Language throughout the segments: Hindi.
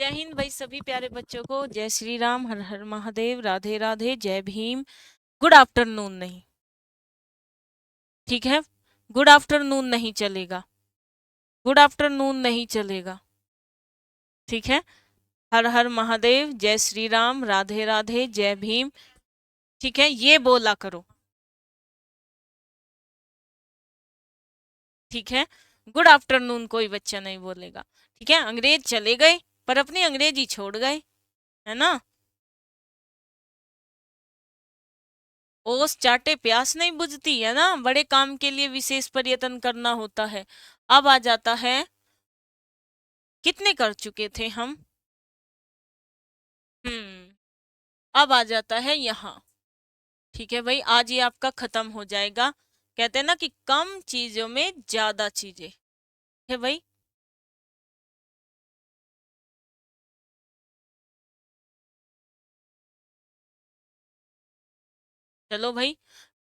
जय हिंद भाई सभी प्यारे बच्चों को। जय श्री राम, हर हर महादेव, राधे राधे, जय भीम। गुड आफ्टरनून नहीं, ठीक है। गुड आफ्टरनून नहीं चलेगा, गुड आफ्टरनून नहीं चलेगा, ठीक है। हर हर महादेव, जय श्री राम, राधे राधे, जय भीम, ठीक है, ये बोला करो, ठीक है। गुड आफ्टरनून कोई बच्चा नहीं बोलेगा, ठीक है। अंग्रेज चले गए पर अपनी अंग्रेजी छोड़ गए, है ना। ओस चाटे प्यास नहीं बुझती, है ना। बड़े काम के लिए विशेष प्रयत्न करना होता है। अब आ जाता है, कितने कर चुके थे हम। अब आ जाता है यहाँ, ठीक है भाई। आज ये आपका खत्म हो जाएगा। कहते हैं ना कि कम चीजों में ज्यादा चीजें, है भाई। चलो भाई,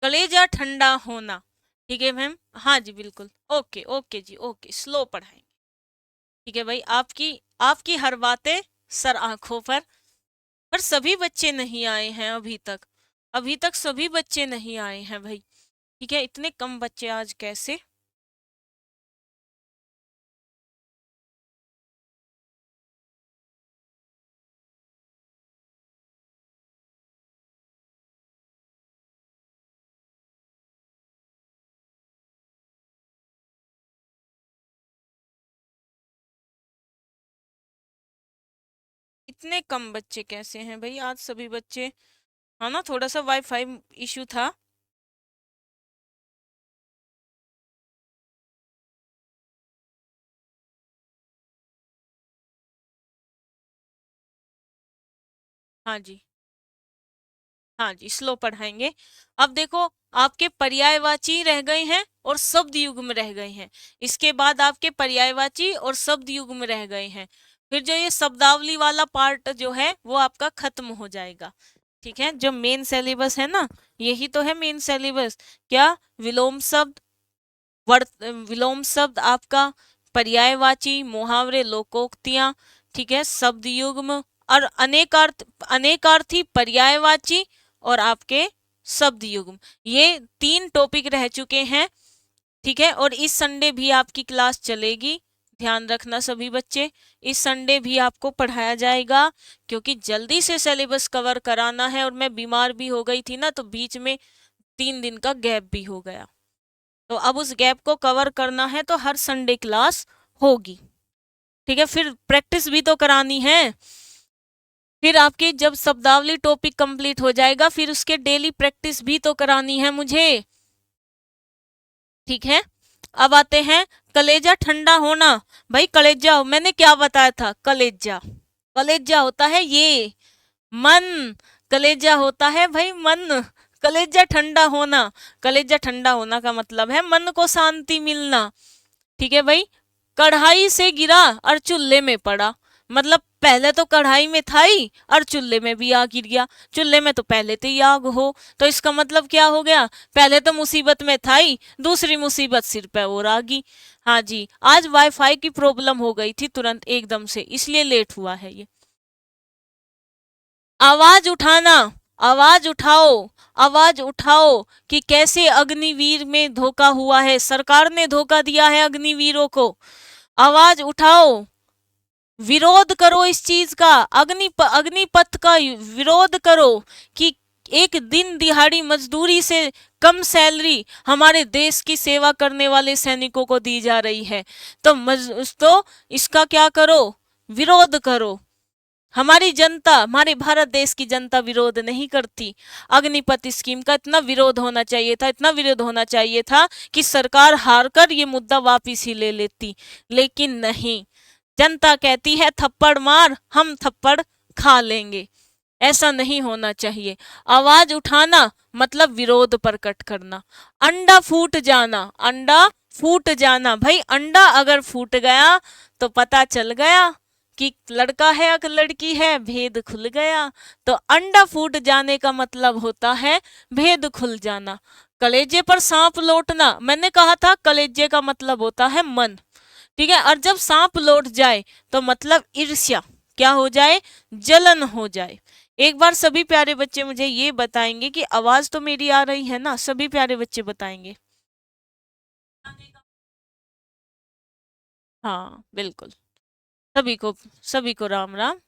कलेजा ठंडा होना, ठीक है मैम। हाँ जी बिल्कुल, ओके ओके जी, ओके, स्लो पढ़ाएंगे, ठीक है भाई। आपकी आपकी हर बातें सर आंखों पर सभी बच्चे नहीं आए हैं अभी तक, अभी तक सभी बच्चे नहीं आए हैं भाई, ठीक है। इतने कम बच्चे आज कैसे। इतने कम बच्चे कैसे हैं भाई आज सभी बच्चे। हाँ ना, थोड़ा सा वाईफाई इशू था। हाँ जी, हाँ जी, स्लो पढ़ाएंगे। अब देखो, आपके पर्यायवाची रह गए हैं और शब्द युग्म रह गए हैं। इसके बाद आपके पर्यायवाची और शब्द युग्म रह गए हैं। फिर जो ये शब्दावली वाला पार्ट जो है वो आपका खत्म हो जाएगा, ठीक है। जो मेन सिलेबस है ना, यही तो है मेन सिलेबस। क्या, विलोम शब्द, विलोम शब्द आपका, पर्यायवाची, मुहावरे, लोकोक्तियां, ठीक है, शब्द युग्म और अनेकार्थी पर्यायवाची और आपके शब्द युग्म, ये 3 टॉपिक रह चुके हैं, ठीक है। और इस संडे भी आपकी क्लास चलेगी, ध्यान रखना सभी बच्चे। इस संडे भी आपको पढ़ाया जाएगा, क्योंकि जल्दी से सिलेबस कवर कराना है। और मैं बीमार भी हो गई थी ना, तो बीच में 3 दिन का गैप भी हो गया, तो अब उस गैप को कवर करना है, तो हर संडे क्लास होगी, ठीक है। फिर प्रैक्टिस भी तो करानी है। फिर आपकी जब शब्दावली टॉपिक कंप्लीट हो जाएगा, फिर उसके डेली प्रैक्टिस भी तो करानी है मुझे, ठीक है। अब आते हैं, कलेजा ठंडा होना। भाई कलेजा मैंने क्या बताया था, कलेजा, कलेजा होता है ये मन, कलेजा होता है भाई मन। कलेजा ठंडा होना, कलेजा ठंडा होना का मतलब है मन को शांति मिलना, ठीक है भाई। कढ़ाई से गिरा और चूल्हे में पड़ा, मतलब पहले तो कढ़ाई में था ही और चूल्हे में भी आग गिर गया। चूल्हे में तो पहले तो ही आग हो, तो इसका मतलब क्या हो गया, पहले तो मुसीबत में था ही, दूसरी मुसीबत सिर पे और आ गई। हाँ जी, आज वाईफाई की प्रॉब्लम हो गई थी तुरंत एकदम से, इसलिए लेट हुआ है ये। आवाज उठाना, आवाज उठाओ, आवाज उठाओ कि कैसे अग्निवीर में धोखा हुआ है, सरकार ने धोखा दिया है अग्निवीरों को। आवाज उठाओ, विरोध करो इस चीज का, अग्निपथ का विरोध करो कि एक दिन दिहाड़ी मजदूरी से कम सैलरी हमारे देश की सेवा करने वाले सैनिकों को दी जा रही है। तो इसका क्या करो, विरोध करो। हमारी जनता, हमारे भारत देश की जनता विरोध नहीं करती। अग्निपथ स्कीम का इतना विरोध होना चाहिए था, इतना विरोध होना चाहिए था कि सरकार हार कर ये मुद्दा वापिस ही ले लेती, लेकिन नहीं। जनता कहती है थप्पड़ मार, हम थप्पड़ खा लेंगे। ऐसा नहीं होना चाहिए। आवाज उठाना मतलब विरोध प्रकट करना। अंडा फूट जाना, अंडा फूट जाना, भाई अंडा अगर फूट गया तो पता चल गया कि लड़का है या लड़की है, भेद खुल गया। तो अंडा फूट जाने का मतलब होता है भेद खुल जाना। कलेजे पर सांप लौटना, मैंने कहा था कलेजे का मतलब होता है मन, ठीक है। और जब सांप लौट जाए तो मतलब ईर्ष्या, क्या हो जाए, जलन हो जाए। एक बार सभी प्यारे बच्चे मुझे ये बताएंगे कि आवाज तो मेरी आ रही है ना, सभी प्यारे बच्चे बताएंगे। हाँ बिल्कुल, सभी को राम राम।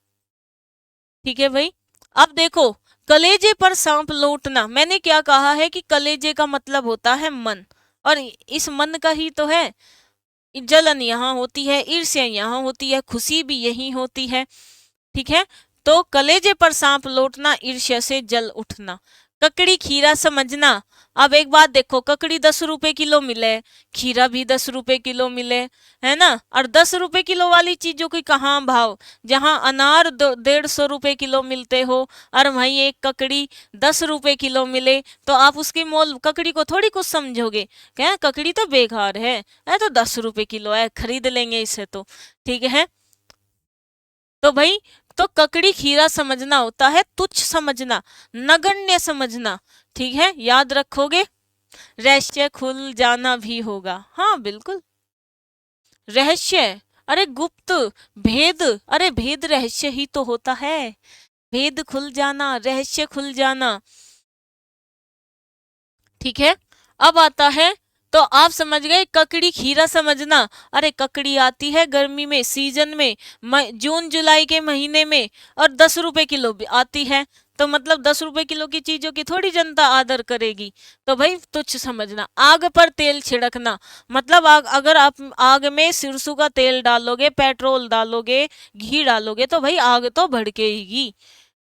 ठीक है भाई, अब देखो, कलेजे पर सांप लौटना, मैंने क्या कहा है कि कलेजे का मतलब होता है मन, और इस मन का ही तो है, जलन यहाँ होती है, ईर्ष्या यहाँ होती है, खुशी भी यही होती है। ठीक है, तो कलेजे पर सांप लौटना, ईर्ष्या से जल उठना। ककड़ी खीरा समझना, अब एक बात देखो, ककड़ी 10 रुपए किलो मिले, खीरा भी 10 रुपए किलो मिले, है ना, और 10 रुपए किलो वाली चीजों की कहाँ भाव, जहाँ अनार 150 रुपए किलो मिलते हो, और वहीं एक ककड़ी 10 रुपए किलो मिले, तो आप उसकी मोल, ककड़ी को थोड़ी कुछ समझोगे, क्या ककड़ी तो बेकार है तो 10 रुपए किलो है, खरीद लेंगे इसे तो। ठीक है, तो भाई, तो ककड़ी खीरा समझना होता है तुच्छ समझना, नगण्य समझना। ठीक है, याद रखोगे। रहस्य खुल जाना भी होगा, हाँ बिल्कुल, रहस्य, अरे गुप्त, भेद, अरे भेद रहस्य ही तो होता है, भेद खुल जाना, रहस्य खुल जाना। ठीक है, अब आता है, तो आप समझ गए, ककड़ी खीरा समझना, अरे ककड़ी आती है गर्मी में, सीजन में, जून जुलाई के महीने में, और 10 रुपए किलो भी आती है, तो मतलब 10 रुपए किलो की चीजों की थोड़ी जनता आदर करेगी, तो भाई तुच्छ समझना। आग पर तेल छिड़कना, मतलब अगर आप आग में सिरसों का तेल डालोगे, पेट्रोल डालोगे, घी डालोगे, तो भाई आग तो भड़केगी।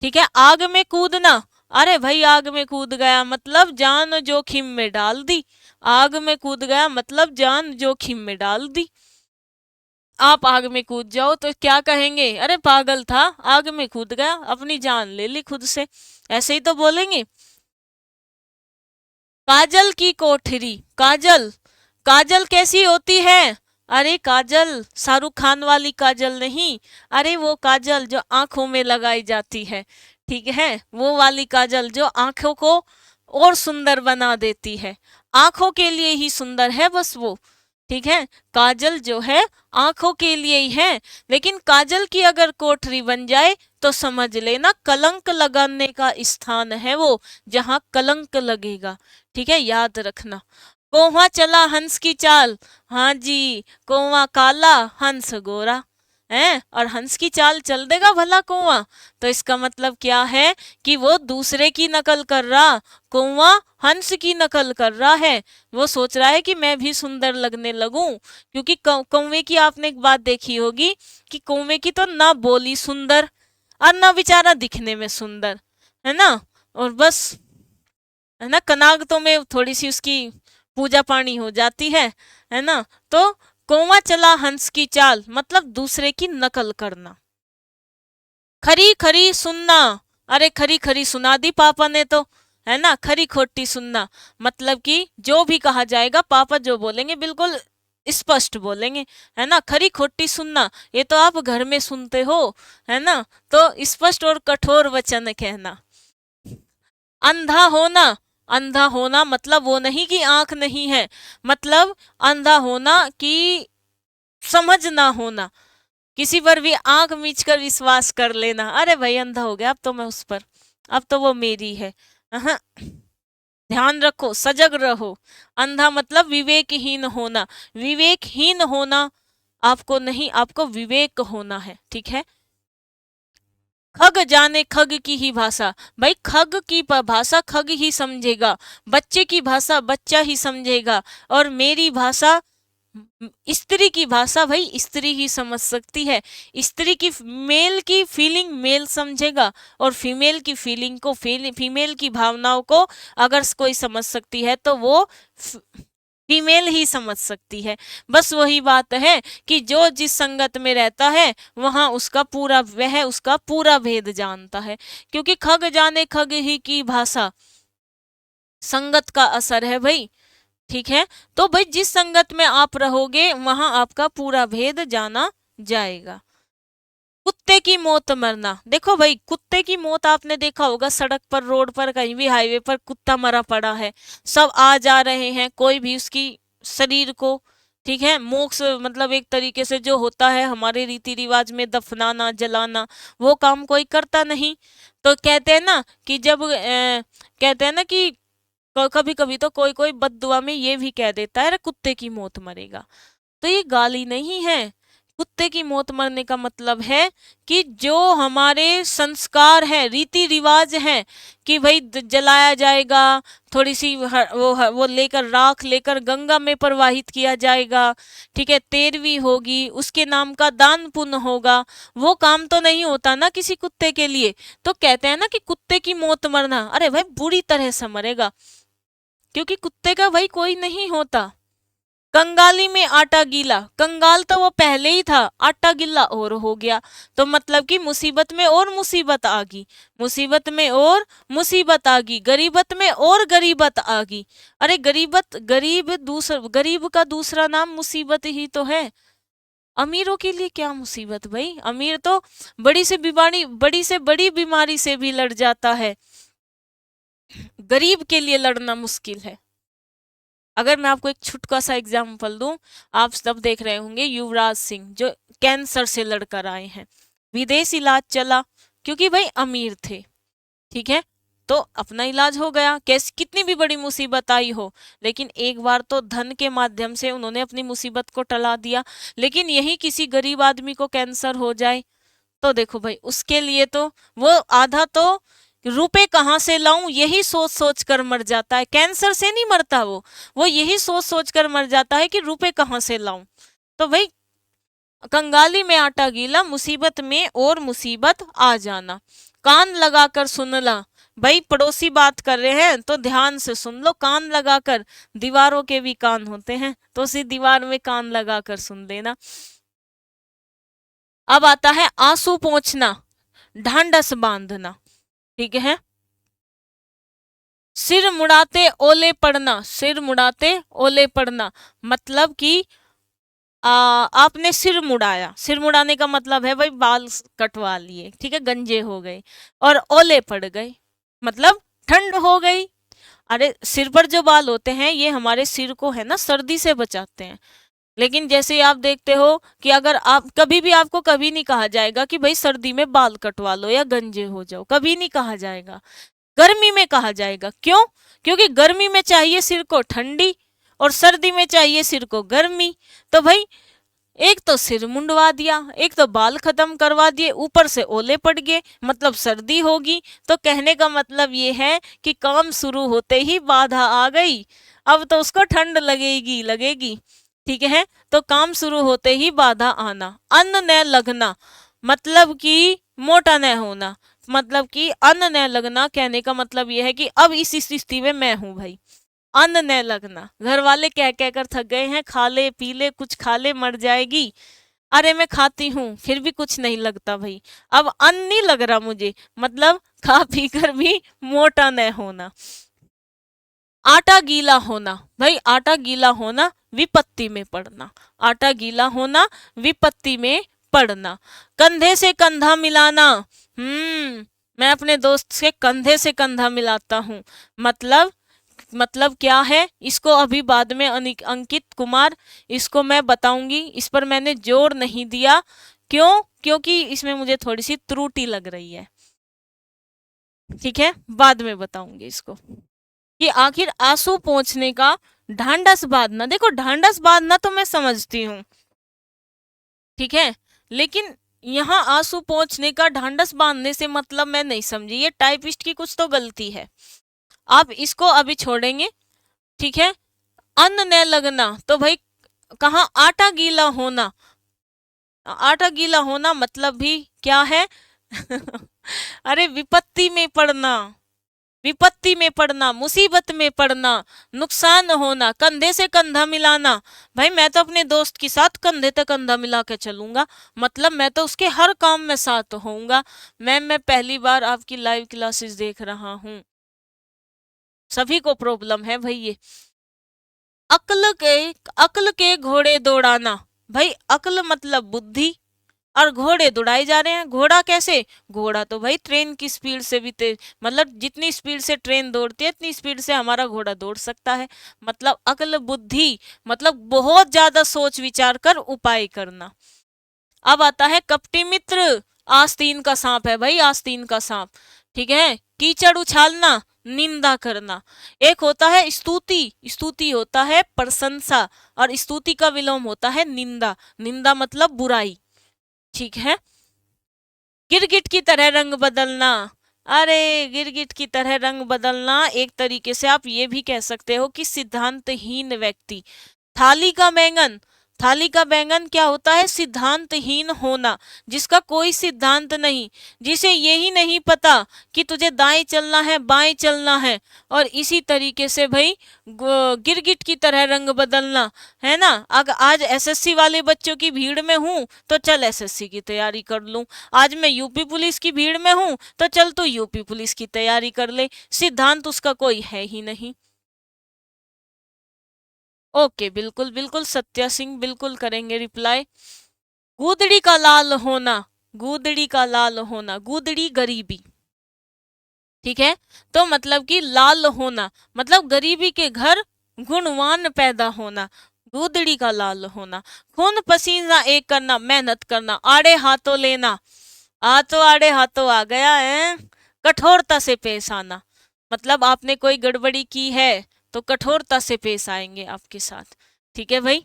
ठीक है, आग में कूदना, अरे भाई आग में कूद गया मतलब जान जोखिम में डाल दी, आग में कूद गया मतलब जान जोखिम में डाल दी। आप आग में कूद जाओ तो क्या कहेंगे, अरे पागल था, आग में कूद गया, अपनी जान ले ली खुद से, ऐसे ही तो बोलेंगे। काजल की कोठरी, काजल, काजल कैसी होती है, अरे काजल शाहरुख खान वाली काजल नहीं, अरे वो काजल जो आंखों में लगाई जाती है। ठीक है, वो वाली काजल जो आंखों को और सुंदर बना देती है, आंखों के लिए ही सुंदर है बस वो। ठीक है, काजल जो है आंखों के लिए ही है, लेकिन काजल की अगर कोठरी बन जाए तो समझ लेना कलंक लगाने का स्थान है वो, जहां कलंक लगेगा। ठीक है, याद रखना। कौवा चला हंस की चाल, हाँ जी, कौवा काला हंस गोरा, है, और हंस की चाल चल देगा भला कौवा, तो इसका मतलब क्या है कि वो दूसरे की नकल कर रहा, कौवा हंस की नकल कर रहा है, वो सोच रहा है कि मैं भी सुंदर लगने लगूं, क्योंकि कौवे की आपने एक बात देखी होगी कि कौवे की तो ना बोली सुंदर, और ना बेचारा दिखने में सुंदर, है ना, और बस, है ना, कनागतों में थोड़ी सी उसकी पूजा पानी हो जाती है ना, तो कौवा चला हंस की चाल मतलब दूसरे की नकल करना। खरी खरी सुनना, अरे खरी खरी सुना दी पापा ने तो, है ना, खरी खोटी सुनना, मतलब कि जो भी कहा जाएगा पापा जो बोलेंगे बिल्कुल स्पष्ट बोलेंगे, है ना, खरी खोटी सुनना, ये तो आप घर में सुनते हो, है ना, तो स्पष्ट और कठोर वचन कहना। अंधा होना, अंधा होना मतलब वो नहीं कि आंख नहीं है, मतलब अंधा होना कि समझ ना होना, किसी पर भी आंख मीच कर विश्वास कर लेना, अरे भाई अंधा हो गया अब तो मैं उस पर, अब तो वो मेरी है। अहं, ध्यान रखो, सजग रहो। अंधा मतलब विवेकहीन होना, विवेकहीन होना आपको नहीं, आपको विवेक होना है। ठीक है, खग जाने खग की ही भाषा, भाई खग की भाषा खग ही समझेगा, बच्चे की भाषा बच्चा ही समझेगा, और मेरी भाषा, स्त्री की भाषा भाई स्त्री ही समझ सकती है, स्त्री की मेल की फीलिंग मेल समझेगा, और फीमेल की फीलिंग को, फीमेल की भावनाओं को अगर कोई समझ सकती है तो वो फीमेल ही समझ सकती है। बस वही बात है कि जो जिस संगत में रहता है वहां उसका पूरा, वह उसका पूरा भेद जानता है, क्योंकि खग जाने खग ही की भाषा, संगत का असर है भाई। ठीक है, तो भाई जिस संगत में आप रहोगे वहां आपका पूरा भेद जाना जाएगा। कुत्ते की मौत मरना, देखो भाई कुत्ते की मौत आपने देखा होगा, सड़क पर, रोड पर, कहीं भी हाईवे पर कुत्ता मरा पड़ा है, सब आ जा रहे हैं, कोई भी उसकी शरीर को ठीक है। मोक्ष मतलब एक तरीके से जो होता है हमारे रीति रिवाज में दफनाना जलाना, वो काम कोई करता नहीं। तो कहते हैं ना कि जब कहते हैं ना कि कभी कभी तो कोई कोई बद्दुआ में ये भी कह देता है, अरे कुत्ते की मौत मरेगा। तो ये गाली नहीं है। कुत्ते की मौत मरने का मतलब है कि जो हमारे संस्कार है, रीति रिवाज है, कि भाई जलाया जाएगा, थोड़ी सी वो लेकर राख लेकर गंगा में प्रवाहित किया जाएगा, ठीक है, तेरवी होगी, उसके नाम का दान पुण्य होगा, वो काम तो नहीं होता ना किसी कुत्ते के लिए। तो कहते हैं ना कि कुत्ते की मौत मरना, अरे भाई बुरी तरह से मरेगा, क्योंकि कुत्ते का भाई कोई नहीं होता। कंगाली में आटा गीला, कंगाल तो वो पहले ही था, आटा गीला और हो गया। तो मतलब कि मुसीबत में और मुसीबत आ गई, मुसीबत में और मुसीबत आ गई, गरीबत में और गरीबत आ गई। अरे गरीबत, गरीब का दूसरा नाम मुसीबत ही तो है। अमीरों के लिए क्या मुसीबत भाई, अमीर तो बड़ी से बड़ी बीमारी से भी लड़ जाता है, गरीब के लिए लड़ना मुश्किल है। अगर मैं आपको एक छुटका सा एग्जाम्पल दूं, आप सब देख रहे होंगे युवराज सिंह जो कैंसर से लड़कर आए हैं, विदेश इलाज चला क्योंकि भाई अमीर थे, ठीक है, तो अपना इलाज हो गया, कैसे कितनी भी बड़ी मुसीबत आई हो, लेकिन एक बार तो धन के माध्यम से उन्होंने अपनी मुसीबत को टला दिया। लेकिन यही किसी गरीब आदमी को कैंसर हो जाए तो देखो भाई, उसके लिए तो वो आधा तो रुपए कहाँ से लाऊं यही सोच सोच कर मर जाता है। कैंसर से नहीं मरता वो यही सोच सोच कर मर जाता है कि रुपए कहाँ से लाऊं। तो भाई कंगाली में आटा गीला, मुसीबत में और मुसीबत आ जाना। कान लगाकर सुन ला, भाई पड़ोसी बात कर रहे हैं तो ध्यान से सुन लो, कान लगाकर, दीवारों के भी कान होते हैं, तो उसी दीवार में कान लगाकर सुन लेना। अब आता है आंसू पोंछना, ढांढस बांधना, ठीक है। सिर मुड़ाते ओले पड़ना, सिर मुड़ाते ओले पड़ना, मतलब कि आपने सिर मुड़ाया, सिर मुड़ाने का मतलब है भाई बाल कटवा लिए, ठीक है, गंजे हो गए, और ओले पड़ गए मतलब ठंड हो गई। अरे सिर पर जो बाल होते हैं ये हमारे सिर को है ना सर्दी से बचाते हैं। लेकिन जैसे आप देखते हो कि अगर आप कभी भी, आपको कभी नहीं कहा जाएगा कि भाई सर्दी में बाल कटवा लो या गंजे हो जाओ, कभी नहीं कहा जाएगा। गर्मी में कहा जाएगा, क्यों? क्योंकि गर्मी में चाहिए सिर को ठंडी और सर्दी में चाहिए सिर को गर्मी। तो भाई एक तो सिर मुंडवा दिया, एक तो बाल खत्म करवा दिए, ऊपर से ओले पड़ गए, मतलब सर्दी होगी। तो कहने का मतलब ये है कि काम शुरू होते ही बाधा आ गई, अब तो उसको ठंड लगेगी लगेगी, ठीक है। तो काम शुरू होते ही बाधा आना। अन्न न लगना, मतलब कि मोटा न होना, मतलब कि अन्न न लगना कहने का मतलब यह है कि अब इस स्थिति में मैं हूं भाई। अन्न न लगना, घर वाले कह कह कर थक गए हैं, खा ले पी ले, कुछ खा ले मर जाएगी, अरे मैं खाती हूँ फिर भी कुछ नहीं लगता भाई, अब अन्न नहीं लग रहा मुझे, मतलब खा पी कर भी मोटा न होना। आटा गीला होना, भाई आटा गीला होना, विपत्ति में पड़ना, आटा गीला होना, विपत्ति में पड़ना। कंधे से कंधा मिलाना, मैं अपने दोस्त से कंधे से कंधा मिलाता हूँ, मतलब क्या है, इसको अभी बाद में अंकित कुमार इसको मैं बताऊंगी, इस पर मैंने जोर नहीं दिया, क्यों? क्योंकि इसमें मुझे थोड़ी सी त्रुटि लग रही है, ठीक है, बाद में बताऊंगी इसको। कि आखिर आंसू पोंछने का ढांढस बांधना, देखो ढांढस बांधना तो मैं समझती हूँ, ठीक है, लेकिन यहाँ आंसू पोंछने का ढांढस बांधने से मतलब मैं नहीं समझी, ये टाइपिस्ट की कुछ तो गलती है, आप इसको अभी छोड़ेंगे, ठीक है। अन्न न लगना, तो भाई कहाँ आटा गीला होना, आटा गीला होना मतलब भी क्या है अरे विपत्ति में पड़ना, विपत्ति में पड़ना, मुसीबत में पड़ना, नुकसान होना, कंधे से कंधा मिलाना, भाई मैं तो अपने दोस्त के साथ कंधे से कंधा मिला के चलूंगा, मतलब मैं तो उसके हर काम में साथ होऊंगा। मैम मैं पहली बार आपकी लाइव क्लासेस देख रहा हूँ, सभी को प्रॉब्लम है भाई ये। अक्ल के घोड़े दौड़ाना, भाई अक्ल मतलब बुद्धि, और घोड़े दौड़ाए जा रहे हैं। घोड़ा कैसे? घोड़ा तो भाई ट्रेन की स्पीड से भी तेज, मतलब जितनी स्पीड से ट्रेन दौड़ती है इतनी स्पीड से हमारा घोड़ा दौड़ सकता है। मतलब अक्ल बुद्धि, मतलब बहुत ज्यादा सोच विचार कर उपाय करना। अब आता है कपटी मित्र। आस्तीन का सांप है भाई, आस्तीन का सांप। ठीक है। कीचड़ उछालना, निंदा करना। एक होता है स्तुति, स्तुति होता है प्रशंसा, और स्तुति का विलोम होता है निंदा। निंदा मतलब बुराई। ठीक है। गिरगिट की तरह रंग बदलना। अरे गिरगिट की तरह रंग बदलना, एक तरीके से आप ये भी कह सकते हो कि सिद्धांतहीन व्यक्ति। थाली का बैंगन, थाली का बैंगन क्या होता है? सिद्धांतहीन होना, जिसका कोई सिद्धांत नहीं, जिसे यही नहीं पता कि तुझे दाएं चलना है बाएं चलना है। और इसी तरीके से भाई गिरगिट की तरह रंग बदलना, है ना। अगर आज एसएससी वाले बच्चों की भीड़ में हूं तो चल एसएससी की तैयारी कर लूं। आज मैं यूपी पुलिस की भीड़ में हूं तो चल तू यूपी पुलिस की तैयारी कर ले। सिद्धांत उसका कोई है ही नहीं। ओके, बिल्कुल बिल्कुल सत्या सिंह, बिल्कुल करेंगे रिप्लाई। गूदड़ी का लाल होना, गूदड़ी का लाल होना, गूदड़ी गरीबी। ठीक है। तो मतलब कि लाल होना मतलब गरीबी के घर गुणवान पैदा होना। गूदड़ी का लाल होना। खून पसीना एक करना, मेहनत करना, आड़े हाथों लेना। आ तो आड़े हाथों आ गया है। कठोरता से पेश आना, मतलब आपने कोई गड़बड़ी की है तो कठोरता से पेश आएंगे आपके साथ। ठीक है भाई।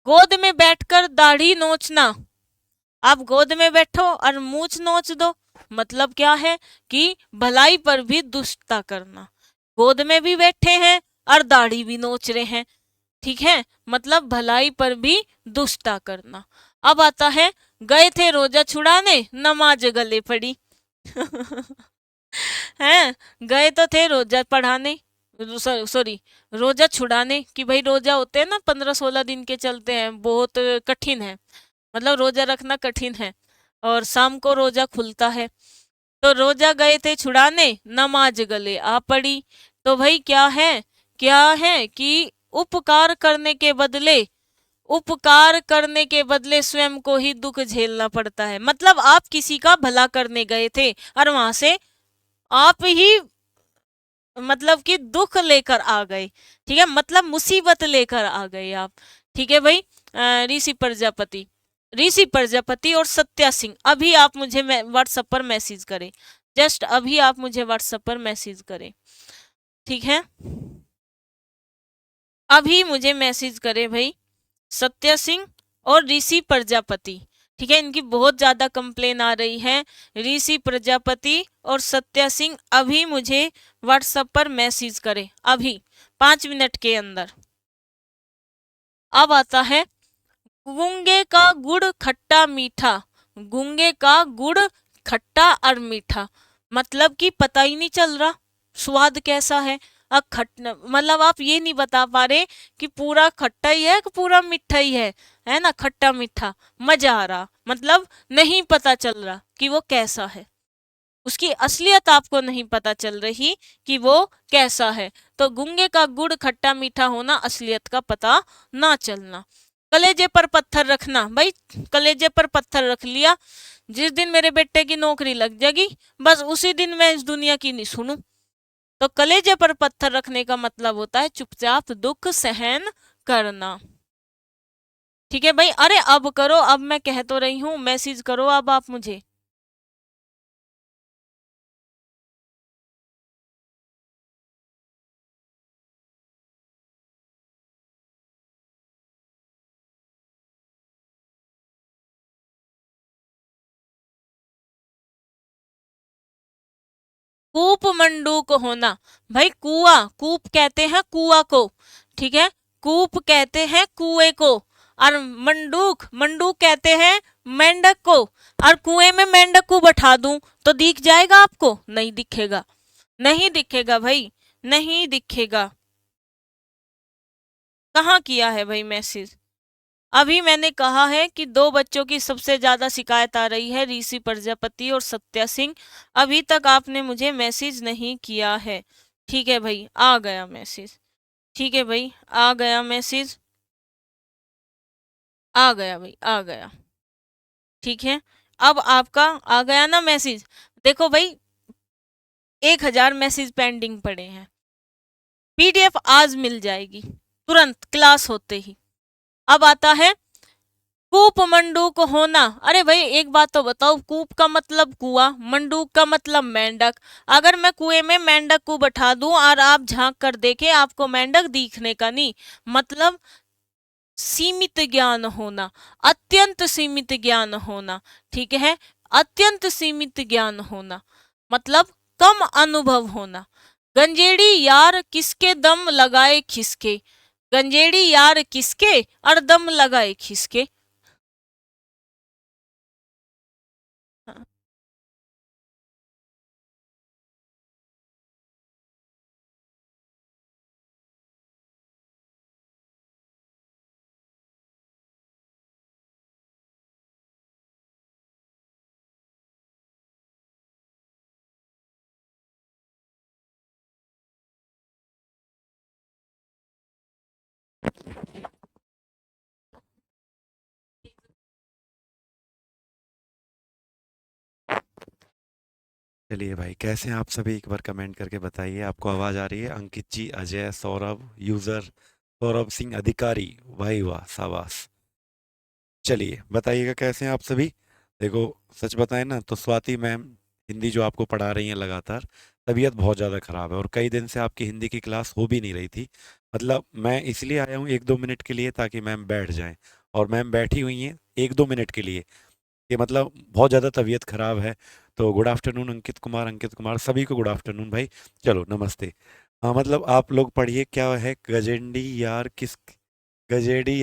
गोद में बैठकर दाढ़ी नोचना। आप गोद में बैठो और मूछ नोच दो, मतलब क्या है कि भलाई पर भी दुष्टता करना। गोद में भी बैठे हैं और दाढ़ी भी नोच रहे हैं। ठीक है। मतलब भलाई पर भी दुष्टता करना। अब आता है गए थे रोजा छुड़ाने, नमाज गले पड़ी। हैं, गए तो थे रोजा पढ़ाने, सॉरी रोजा छुड़ाने, कि भाई रोजा होते हैं ना 15-16 दिन के चलते हैं, बहुत कठिन है, मतलब रोजा रखना कठिन है, और शाम को रोजा खुलता है। तो रोजा गए थे छुड़ाने, नमाज गले आ पड़ी। तो भाई क्या है, क्या है कि उपकार करने के बदले, उपकार करने के बदले स्वयं को ही दुख झेलना पड़ता है। मतलब आप किसी का भला करने गए थे और वहां से आप ही मतलब कि दुख लेकर आ गए। ठीक है, मतलब मुसीबत लेकर आ गए आप। ठीक है भाई। ऋषि प्रजापति, ऋषि प्रजापति और सत्या सिंह, अभी आप मुझे व्हाट्सएप पर मैसेज करें। जस्ट अभी आप मुझे व्हाट्सएप पर मैसेज करें। ठीक है, अभी मुझे मैसेज करें भाई। सत्या सिंह और ऋषि प्रजापति। ठीक है, इनकी बहुत ज्यादा कंप्लेन आ रही है। ऋषि प्रजापति और सत्या सिंह अभी मुझे व्हाट्सएप पर मैसेज करें, अभी 5 मिनट के अंदर। अब आता है गूंगे का गुड़ खट्टा मीठा। गूंगे का गुड़ खट्टा और मीठा, मतलब कि पता ही नहीं चल रहा स्वाद कैसा है। अब मतलब आप ये नहीं बता पा रहे कि पूरा खट्टा ही है कि पूरा मीठा ही है ना, खट्टा मीठा, मजा आ रहा, मतलब नहीं पता चल रहा कि वो कैसा है। उसकी असलियत आपको नहीं पता चल रही कि वो कैसा है। तो गूंगे का गुड़ खट्टा मीठा होना, असलियत का पता ना चलना। कलेजे पर पत्थर रखना, भाई कलेजे पर पत्थर रख लिया, जिस दिन मेरे बेटे की नौकरी लग जाएगी बस उसी दिन मैं इस दुनिया की नहीं सुनूं। तो कलेजे पर पत्थर रखने का मतलब होता है चुपचाप दुख सहन करना। ठीक है भाई। अरे अब करो, अब मैं कह तो रही हूं, मैसेज करो अब आप मुझे। कूप मंडूक होना, भाई कुआ, कूप कहते हैं कुआ को। ठीक है, कूप कहते हैं कुएं को, और मंडूक, मंडूक कहते हैं मेंढक को। और कुएं में मेंढक को बैठा दूं तो दिख जाएगा आपको? नहीं दिखेगा, नहीं दिखेगा भाई, नहीं दिखेगा। कहाँ किया है भाई मैसेज? अभी मैंने कहा है कि दो बच्चों की सबसे ज्यादा शिकायत आ रही है, ऋषि प्रजापति और सत्या सिंह। अभी तक आपने मुझे मैसेज नहीं किया है। ठीक है भाई, आ गया मैसेज। ठीक है भाई, आ गया मैसेज, आ गया भाई, आ गया। ठीक है, अब आपका आ गया ना मैसेज। देखो भाई 1000 मैसेज पेंडिंग पड़े हैं। पीडीएफ आज मिल जाएगी तुरंत क्लास होते ही। अब आता है कूप मंडूक होना। अरे भाई एक बात तो बताओ, कूप का मतलब कुआं, मंडूक का मतलब मेंढक। अगर मैं कुएं में मेंढक को बैठा दूं और आप झांक कर देखे, आपको मेंढक दिखने का नहीं। मतलब सीमित ज्ञान होना, अत्यंत सीमित ज्ञान होना। ठीक है, अत्यंत सीमित ज्ञान होना मतलब कम अनुभव होना। गंजेड़ी यार किसके दम लगाए खिसके। गंजेड़ी यार किसके और दम लगाए खिसके। हाँ। चलिए भाई, कैसे हैं आप सभी? एक बार कमेंट करके बताइए। आपको आवाज़ आ रही है? अंकित जी, अजय, सौरभ, यूज़र सौरभ सिंह अधिकारी, भाई वाह, शाबाश। चलिए बताइएगा कैसे हैं आप सभी। देखो, सच बताएं ना तो स्वाति मैम हिंदी जो आपको पढ़ा रही हैं लगातार, तबीयत बहुत ज़्यादा ख़राब है और कई दिन से आपकी हिंदी की क्लास हो भी नहीं रही थी। मतलब मैं इसलिए आया हूँ 1-2 मिनट के लिए ताकि मैम बैठ जाएं, और मैम बैठी हुई हैं 1-2 मिनट के लिए। ये मतलब बहुत ज़्यादा तबीयत खराब है। तो गुड आफ्टरनून अंकित कुमार, अंकित कुमार सभी को गुड आफ्टरनून भाई। चलो नमस्ते। हाँ मतलब आप लोग पढ़िए, क्या है गजेड़ी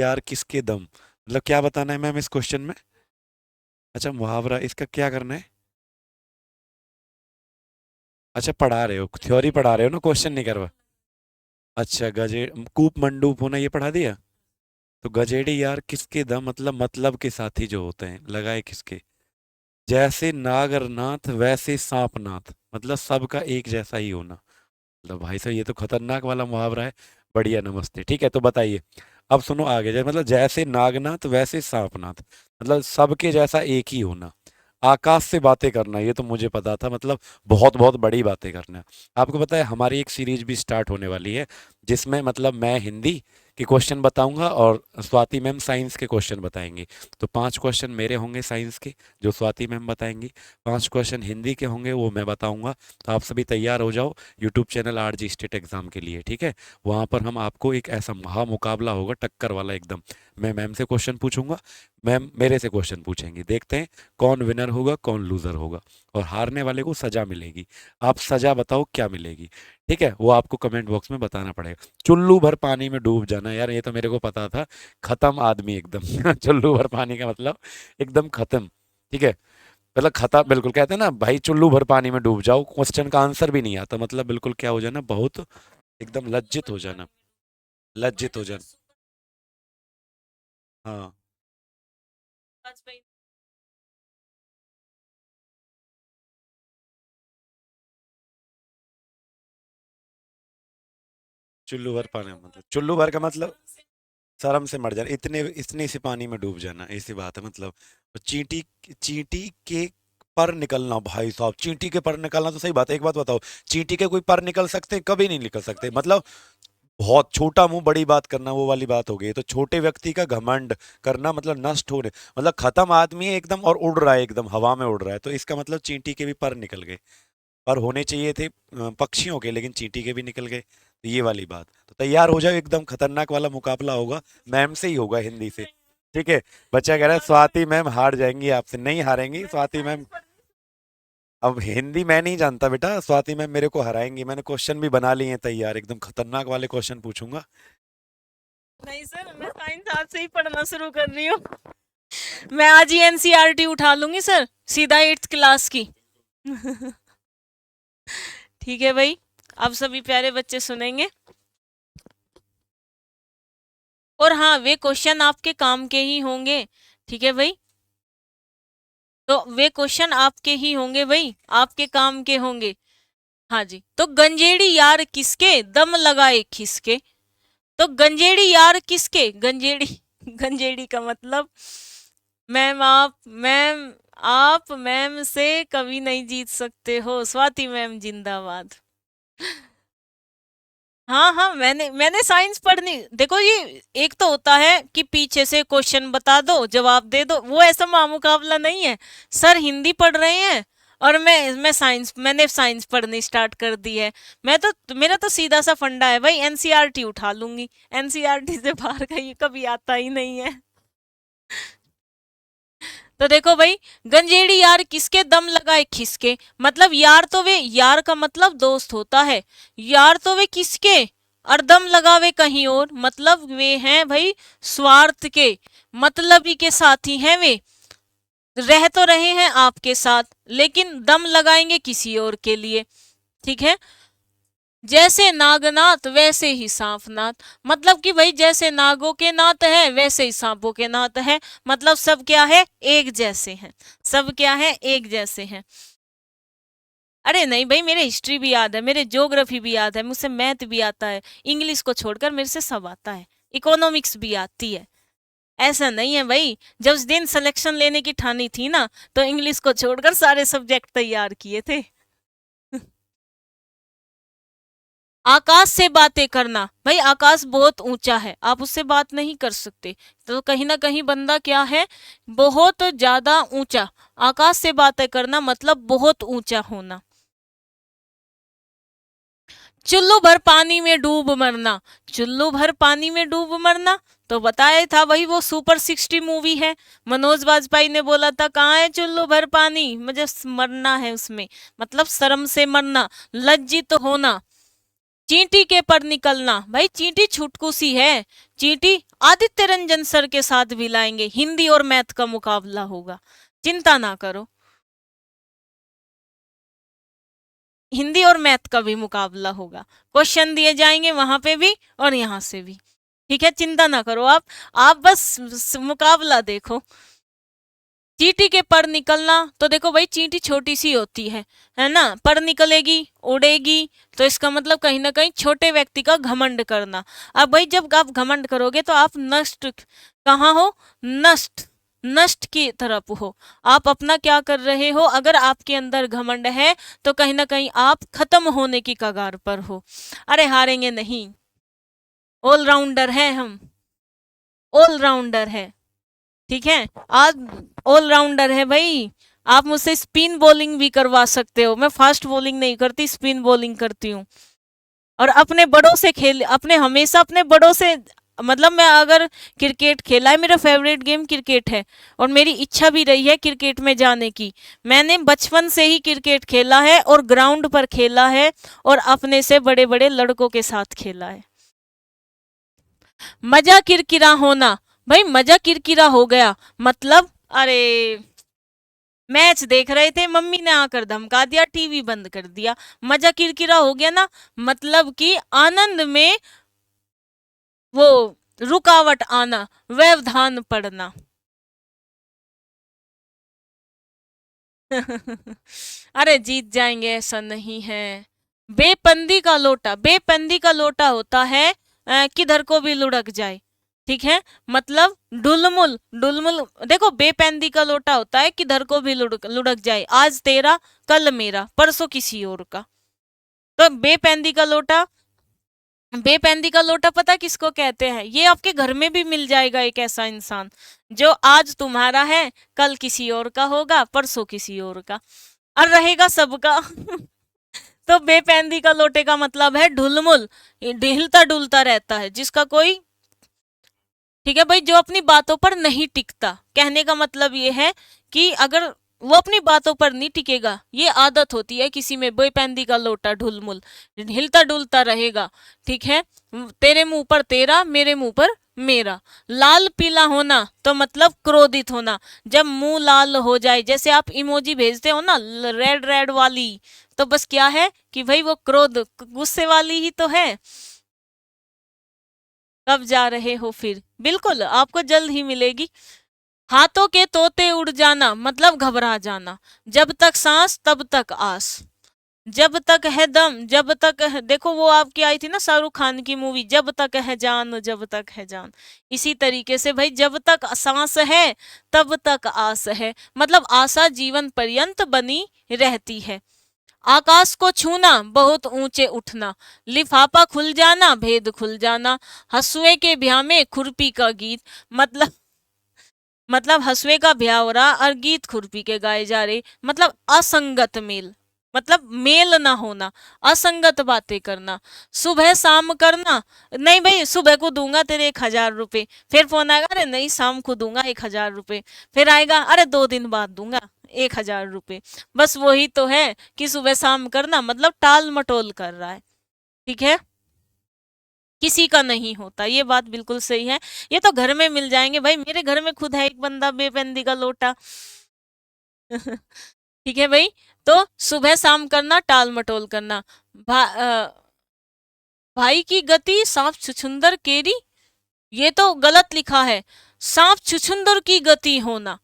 यार किसके दम, मतलब क्या बताना है मैम इस क्वेश्चन में? अच्छा, मुहावरा, इसका क्या करना है? अच्छा, पढ़ा रहे हो, थ्योरी पढ़ा रहे हो ना, क्वेश्चन नहीं करवा। अच्छा, गजे कूप मंडूप होना ये पढ़ा दिया। तो गजेड़ी यार किसके दम मतलब के साथी जो होते हैं, लगाए किसके। जैसे नागरनाथ वैसे सांपनाथ, मतलब सबका एक जैसा ही होना। मतलब भाई साहब ये तो खतरनाक वाला मुहावरा है। बढ़िया, नमस्ते। ठीक है, तो बताइए। अब सुनो आगे, मतलब जैसे नागनाथ वैसे सांपनाथ, मतलब सबके जैसा एक ही होना। आकाश से बातें करना, ये तो मुझे पता था, मतलब बहुत बहुत बड़ी बातें करना। आपको पता है हमारी एक सीरीज भी स्टार्ट होने वाली है, जिसमें मतलब मैं हिंदी के क्वेश्चन बताऊंगा और स्वाति मैम साइंस के क्वेश्चन बताएंगी। तो 5 क्वेश्चन मेरे होंगे साइंस के, जो स्वाति मैम बताएंगी। 5 क्वेश्चन हिंदी के होंगे, वो मैं बताऊंगा। तो आप सभी तैयार हो जाओ YouTube channel RG state exam के लिए, ठीक है। वहाँ पर हम आपको एक ऐसा महा मुकाबला होगा, टक्कर वाला एकदम। मैं मैम से क्वेश्चन पूछूंगा, मैम मेरे से क्वेश्चन पूछेंगी, देखते हैं कौन विनर होगा कौन लूजर होगा। और हारने वाले को सजा मिलेगी। आप सजा बताओ क्या मिलेगी। ठीक है, वो आपको कमेंट बॉक्स में बताना पड़ेगा। चुल्लू भर पानी में डूब जाना, यार ये तो मेरे को पता था। खत्म आदमी एकदम चुल्लू भर पानी का मतलब एकदम खत्म। ठीक है, मतलब खत्म बिल्कुल, कहते हैं ना भाई चुल्लू भर पानी में डूब जाओ, क्वेश्चन का आंसर भी नहीं आता, मतलब बिल्कुल क्या हो जाना, बहुत एकदम लज्जित हो जाना। लज्जित हो जाना। हाँ, चुल्लू भर पानी मतलब, चुल्लू भर का मतलब शर्म से मर जाना, इतने इतनी सी पानी में डूब जाना, ऐसी बात है मतलब। तो चींटी, चींटी के पर निकलना, भाई साहब चींटी के पर निकलना तो सही बात है। एक बात बताओ, चींटी के कोई पर निकल सकते हैं? कभी नहीं निकल सकते, मतलब बहुत छोटा मुंह बड़ी बात करना, वो वाली बात हो गई। तो छोटे व्यक्ति का घमंड करना मतलब नष्ट होने, मतलब खत्म आदमी है एकदम, और उड़ रहा है एकदम, हवा में उड़ रहा है, तो इसका मतलब चींटी के भी पर निकल गए। पर होने चाहिए थे पक्षियों के, लेकिन चींटी के भी निकल गए, तो ये वाली बात। तो तैयार हो जाओ, एकदम खतरनाक वाला मुकाबला होगा। मैम से ही होगा, हिंदी से। ठीक है। बच्चा कह रहा है स्वाति मैम हार जाएंगी आपसे, नहीं हारेंगी स्वाति मैम। अब हिंदी मैं नहीं जानता बेटा, स्वाति मैम मेरे को हराएंगी। मैंने क्वेश्चन भी बना लिए हैं तैयार, एकदम खतरनाक वाले क्वेश्चन पूछूंगा। नहीं सर, मैं साइंस आज से ही पढ़ना शुरू कर रही हूँ। मैं आज ही एनसीईआरटी उठा लूंगी सर, सीधा 8th क्लास की। ठीक है भाई, अब सभी प्यारे बच्चे सुनेंगे। और हाँ, वे क्वेश्चन आपके काम के ही होंगे। ठीक है भाई, तो वे क्वेश्चन आपके ही होंगे भाई, आपके काम के होंगे। हाँ जी, तो गंजेड़ी यार किसके दम लगाए खिसके। तो गंजेड़ी यार किसके, गंजेड़ी गंजेड़ी का मतलब आप मैम से कभी नहीं जीत सकते हो। स्वाति मैम जिंदाबाद। हाँ हाँ, मैंने साइंस पढ़नी, देखो ये एक तो होता है कि पीछे से क्वेश्चन बता दो जवाब दे दो, वो ऐसा मुकाबला नहीं है। सर हिंदी पढ़ रहे हैं और मैंने साइंस पढ़नी स्टार्ट कर दी है। मेरा तो सीधा सा फंडा है भाई, एनसीईआरटी उठा लूंगी। एनसीईआरटी से बाहर का ये कभी आता ही नहीं है। तो देखो भाई, गंजेड़ी यार किसके दम लगाए खिसके, मतलब यार तो वे, यार का मतलब दोस्त होता है, यार तो वे किसके और दम लगावे कहीं और, मतलब वे हैं भाई स्वार्थ के, मतलबी के साथी हैं वे। रह तो रहे हैं आपके साथ लेकिन दम लगाएंगे किसी और के लिए। ठीक है, जैसे नागनाथ वैसे ही सांपनाथ, मतलब कि भाई जैसे नागों के नाथ है वैसे ही सांपों के नाथ है, मतलब सब क्या है, एक जैसे हैं। सब क्या है, एक जैसे हैं। अरे नहीं भाई, मेरे हिस्ट्री भी याद है, मेरे ज्योग्राफी भी याद है, मुझसे मैथ भी आता है, इंग्लिश को छोड़कर मेरे से सब आता है, इकोनॉमिक्स भी आती है। ऐसा नहीं है भाई, जब उस दिन सिलेक्शन लेने की ठानी थी ना, तो इंग्लिश को छोड़कर सारे सब्जेक्ट तैयार किए थे। आकाश से बातें करना, भाई आकाश बहुत ऊंचा है, आप उससे बात नहीं कर सकते, तो कहीं ना कहीं बंदा क्या है, बहुत ज्यादा ऊंचा। आकाश से बातें करना मतलब बहुत ऊंचा होना। चुल्लू भर पानी में डूब मरना, चुल्लू भर पानी में डूब मरना, तो बताया था वही वो सुपर 60 मूवी है, मनोज वाजपेयी ने बोला था कहाँ है चुल्लू भर पानी, मुझे मरना है उसमें, मतलब शर्म से मरना, लज्जित होना। चींटी के पर निकलना, भाई चींटी छुटकू सी है, चींटी आदित्य रंजन सर के साथ भी लाएंगे, हिंदी और मैथ का मुकाबला होगा, चिंता ना करो, हिंदी और मैथ का भी मुकाबला होगा, क्वेश्चन दिए जाएंगे वहां पे भी और यहाँ से भी। ठीक है, चिंता ना करो आप बस मुकाबला देखो। चींटी के पर निकलना, तो देखो भाई चींटी छोटी सी होती है ना, पर निकलेगी, उड़ेगी, तो इसका मतलब कहीं ना कहीं छोटे व्यक्ति का घमंड करना। अब भाई जब आप घमंड करोगे तो आप नष्ट कहाँ हो, नष्ट, नष्ट की तरफ हो। आप अपना क्या कर रहे हो, अगर आपके अंदर घमंड है तो कहीं ना कहीं आप खत्म होने की कगार पर हो। अरे हारेंगे नहीं, ऑलराउंडर है हम, ऑलराउंडर है। ठीक है, आज ऑलराउंडर है भाई। आप मुझसे स्पिन बॉलिंग भी करवा सकते हो, मैं फास्ट बॉलिंग नहीं करती, स्पिन बॉलिंग करती हूँ। और अपने बड़ों से खेल, अपने हमेशा अपने बड़ों से, मतलब मैं अगर क्रिकेट खेला है, मेरा फेवरेट गेम क्रिकेट है और मेरी इच्छा भी रही है क्रिकेट में जाने की। मैंने बचपन से ही क्रिकेट खेला है और ग्राउंड पर खेला है और अपने से बड़े बड़े लड़कों के साथ खेला है। मजा किरकिरा होना, भाई मजा किरकिरा हो गया, मतलब अरे मैच देख रहे थे, मम्मी ने आकर धमका दिया, टीवी बंद कर दिया, मजा किरकिरा हो गया ना, मतलब कि आनंद में वो रुकावट आना, व्यवधान पड़ना। अरे जीत जाएंगे ऐसा नहीं है। बेपंदी का लोटा, बेपंदी का लोटा होता है किधर को भी लुढ़क जाए। ठीक है, मतलब डुलमुल, डुलमुल, देखो बेपैंदी का लोटा होता है किधर को भी लुढ़क लुढ़क जाए, आज तेरा कल मेरा परसों किसी और का। तो बेपैंदी का लोटा पता किसको कहते हैं, ये आपके घर में भी मिल जाएगा, एक ऐसा इंसान जो आज तुम्हारा है, कल किसी और का होगा, परसों किसी और का, और रहेगा सबका। तो बेपैंदी का लोटे का मतलब है ढुलमुल, हिलता डुलता रहता है जिसका कोई, ठीक है भाई, जो अपनी बातों पर नहीं टिकता, कहने का मतलब ये है कि अगर वो अपनी बातों पर नहीं टिकेगा, ये आदत होती है किसी में, बेपैंदी का लोटा ढुलमुल, हिलता डुलता रहेगा। ठीक है, तेरे मुंह पर तेरा, मेरे मुंह पर मेरा। लाल पीला होना तो मतलब क्रोधित होना, जब मुंह लाल हो जाए, जैसे आप इमोजी भेजते हो ना रेड रेड वाली, तो बस क्या है कि भाई वो क्रोध, गुस्से वाली ही तो है। कब जा रहे हो फिर, बिल्कुल आपको जल्द ही मिलेगी। हाथों के तोते उड़ जाना मतलब घबरा जाना, जब तक सांस तब तक आस। जब तक है दम, जब तक है, देखो वो आपकी आई थी ना शाहरुख खान की मूवी, जब तक है जान, जब तक है जान। इसी तरीके से भाई, जब तक सांस है तब तक आस है, मतलब आशा जीवन पर्यंत बनी रहती है। आकाश को छूना, बहुत ऊंचे उठना, लिफाफा खुल जाना, भेद खुल जाना, हंसुए के ब्याह में खुरपी का गीत, मतलब हंसुए का ब्याह हो रहा और गीत खुरपी के गाए जा रहे, मतलब असंगत मेल, मतलब मेल ना होना, असंगत बातें करना, सुबह शाम करना, नहीं भाई सुबह को दूंगा तेरे 1,000 रुपए, फिर फोन आएगा अरे नहीं शाम को दूंगा 1,000 रुपए, फिर आएगा अरे 2 दिन बाद दूंगा 1,000 रुपए। बस वही तो है कि सुबह शाम करना मतलब टाल मटोल कर रहा है। ठीक है, किसी का नहीं होता, ये बात बिल्कुल सही है। ये तो घर में मिल जाएंगे भाई, मेरे घर में खुद है एक बंदा बेबंदी का लोटा। ठीक है भाई, तो सुबह शाम करना, टाल मटोल करना, भाई की गति सांप छुछुंदर केरी, ये तो गलत लिखा है, सांप छुछुंदर की गति होना,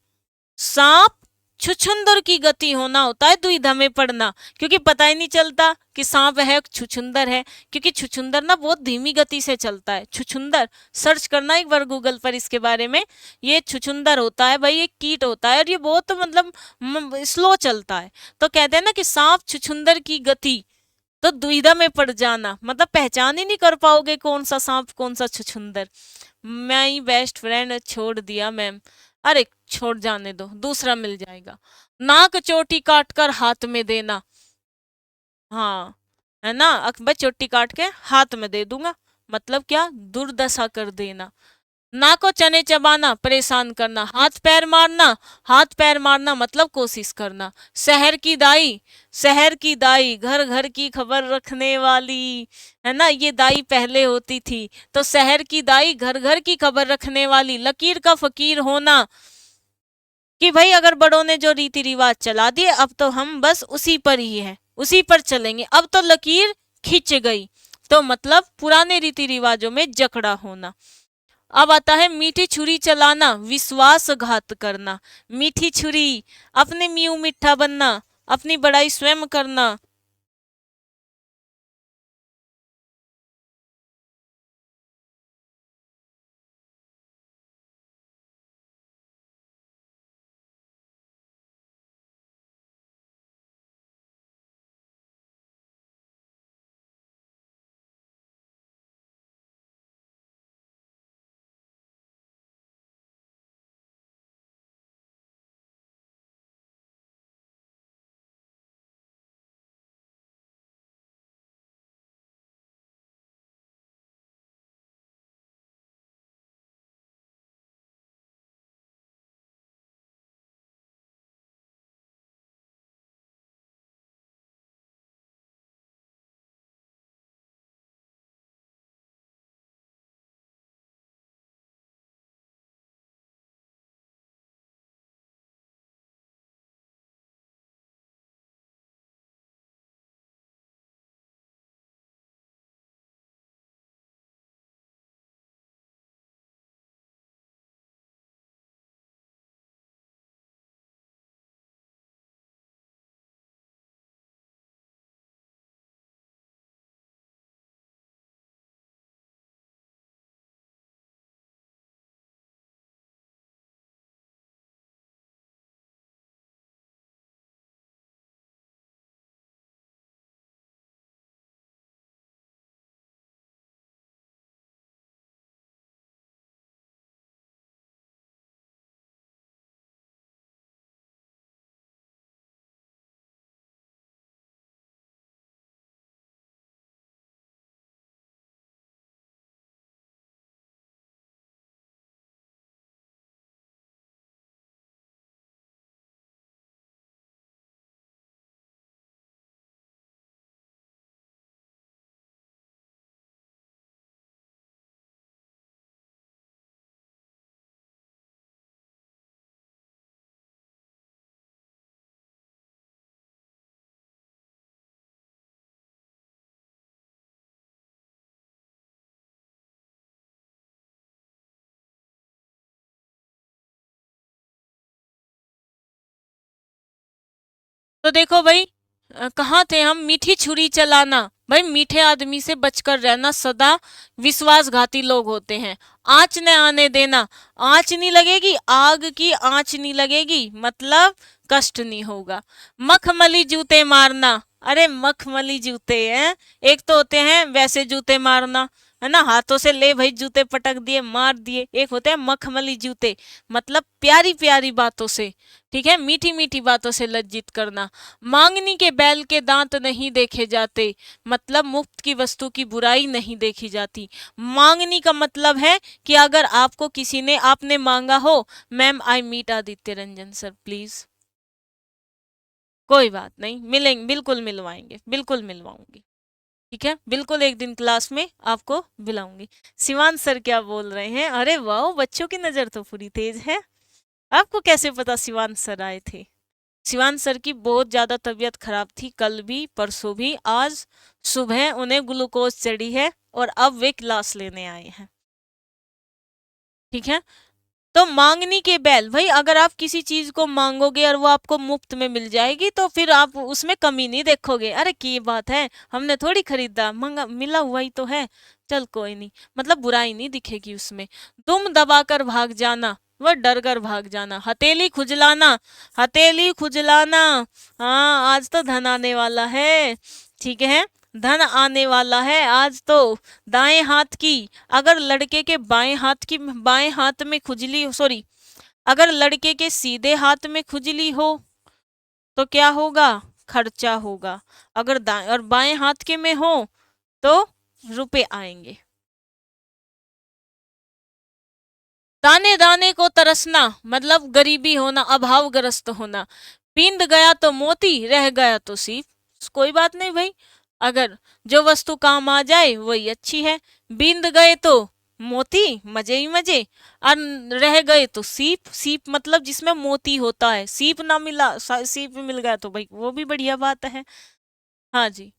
सांप छुछुंदर की गति होना होता है दुविधा में पड़ना, क्योंकि पता ही नहीं चलता कि सांप है छुछुंदर है, क्योंकि छुछुंदर ना बहुत धीमी गति से चलता है। छुछुंदर सर्च करना एक बार गूगल पर इसके बारे में, ये छुछुंदर होता है भाई, ये कीट होता है और ये बहुत मतलब स्लो चलता है। तो कहते हैं ना कि सांप छुछुंदर की गति, तो दुविधा में पड़ जाना मतलब पहचान ही नहीं कर पाओगे कौन सा सांप कौन सा छुछुंदर। मैं बेस्ट फ्रेंड छोड़ दिया मैम, अरे छोड़ जाने दो, दूसरा मिल जाएगा। नाक चोटी काट कर हाथ में देना, हाँ है ना, अकबर चोटी काट के हाथ में दे दूंगा, मतलब क्या, दुर्दशा कर देना। ना को चने चबाना, परेशान करना, हाथ पैर मारना, हाथ पैर मारना मतलब कोशिश करना। शहर की दाई, शहर की दाई घर घर की खबर रखने वाली, है ना, ये दाई पहले होती थी, तो शहर की दाई घर घर की खबर रखने वाली। लकीर का फकीर होना, कि भाई अगर बड़ों ने जो रीति रिवाज चला दिए अब तो हम बस उसी पर ही है, उसी पर चलेंगे, अब तो लकीर खिंच गई, तो मतलब पुराने रीति रिवाजों में जकड़ा होना। अब आता है मीठी छुरी चलाना, विश्वासघात करना। मीठी छुरी, अपने मुंह मिठा बनना, अपनी बड़ाई स्वयं करना। तो देखो भाई, कहाँ थे हम, मीठी छुरी चलाना, भाई मीठे आदमी से बचकर रहना, सदा विश्वासघाती लोग होते हैं। आँच न आने देना, आँच नहीं लगेगी, आग की आँच नहीं लगेगी, मतलब कष्ट नहीं होगा। मखमली जूते मारना, अरे मखमली जूते हैं, एक तो होते हैं वैसे जूते मारना, है ना, हाथों से ले भाई जूते पटक दिए मार दिए, एक होते हैं मखमली जूते, मतलब प्यारी प्यारी बातों से, ठीक है, मीठी मीठी बातों से लज्जित करना। मांगनी के बैल के दांत नहीं देखे जाते, मतलब मुफ्त की वस्तु की बुराई नहीं देखी जाती। मांगनी का मतलब है कि अगर आपको किसी ने, आपने मांगा हो, ma'am I meet Aditya Ranjan sir please, कोई बात नहीं, मिलेंगे, बिल्कुल मिलवाएंगे, बिल्कुल मिलवाऊंगी, ठीक है, बिल्कुल एक दिन क्लास में आपको बुलाऊंगी। शिवान सर क्या बोल रहे हैं, अरे वाह, बच्चों की नजर तो पूरी तेज है। आपको कैसे पता शिवान सर आए थे? शिवान सर की बहुत ज्यादा तबीयत खराब थी, कल भी परसों भी, आज सुबह उन्हें ग्लूकोज चढ़ी है और अब वे क्लास लेने आए हैं, ठीक है। तो मांगनी के बैल, भाई अगर आप किसी चीज को मांगोगे और वो आपको मुफ्त में मिल जाएगी तो फिर आप उसमें कमी नहीं देखोगे, अरे की बात है, हमने थोड़ी खरीदा, मंगा मिला हुआ ही तो है, चल कोई नहीं, मतलब बुराई नहीं दिखेगी उसमें। दुम दबाकर भाग जाना, वह डर कर भाग जाना। हथेली खुजलाना, हथेली खुजलाना, हाँ आज तो धन आने वाला है, ठीक है, धन आने वाला है आज तो। दाएं हाथ की, अगर लड़के के बाएं हाथ की, बाएं हाथ में खुजली, सॉरी, अगर लड़के के सीधे हाथ में खुजली हो तो क्या होगा, खर्चा होगा, अगर दाएं और बाएं हाथ के में हो तो रुपए आएंगे। दाने दाने को तरसना, मतलब गरीबी होना, अभावग्रस्त होना। बींद गया तो मोती, रह गया तो सीप, कोई बात नहीं भाई, अगर जो वस्तु काम आ जाए वही अच्छी है। बींद गए तो मोती, मजे ही मजे, और रह गए तो सीप, सीप मतलब जिसमें मोती होता है, सीप ना मिला, सीप मिल गया तो भाई वो भी बढ़िया बात है। हाँ जी,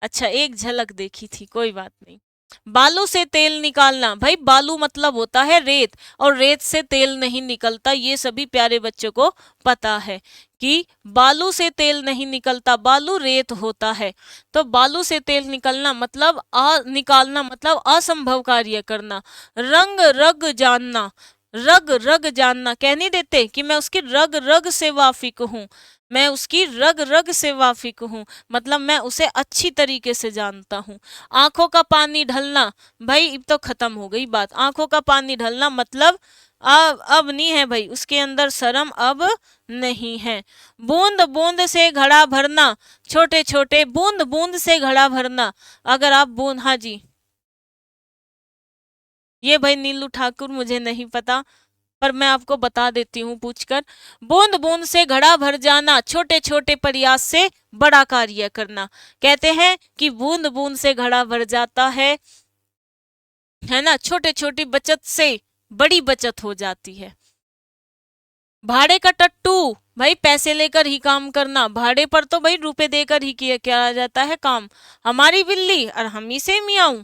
अच्छा एक झलक देखी थी, कोई बात नहीं। बालू से तेल निकालना, भाई बालू मतलब होता है रेत, और रेत से तेल नहीं निकलता, ये सभी प्यारे बच्चों को पता है कि बालू से तेल नहीं निकलता, बालू रेत होता है। तो बालू से तेल निकलना मतलब निकालना मतलब असंभव कार्य करना। रंग रग जानना, रग रग जानना, कह नहीं देते कि मैं उसकी रग रग से वाफिक हूँ, मैं उसकी रग रग से वाफिक हूँ, मतलब मैं उसे अच्छी तरीके से जानता हूँ। आंखों का पानी ढलना, भाई अब तो खत्म हो गई बात, आंखों का पानी ढलना मतलब अब नहीं है भाई, उसके अंदर शर्म अब नहीं है। बूंद बूंद से घड़ा भरना, छोटे छोटे बूंद बूंद से घड़ा भरना, अगर आप बूंद, हाँ जी, ये भाई नीलू ठाकुर मुझे नहीं पता, पर मैं आपको बता देती हूँ पूछकर। बूंद बूंद से घड़ा भर जाना, छोटे छोटे प्रयास से बड़ा कार्य करना। कहते हैं कि बूंद बूंद से घड़ा भर जाता है ना, छोटे छोटी बचत से बड़ी बचत हो जाती है। भाड़े का टट्टू, भाई पैसे लेकर ही काम करना, भाड़े पर तो भाई रुपए देकर ही किया जाता है काम। हमारी बिल्ली और हम ही से मियाऊं,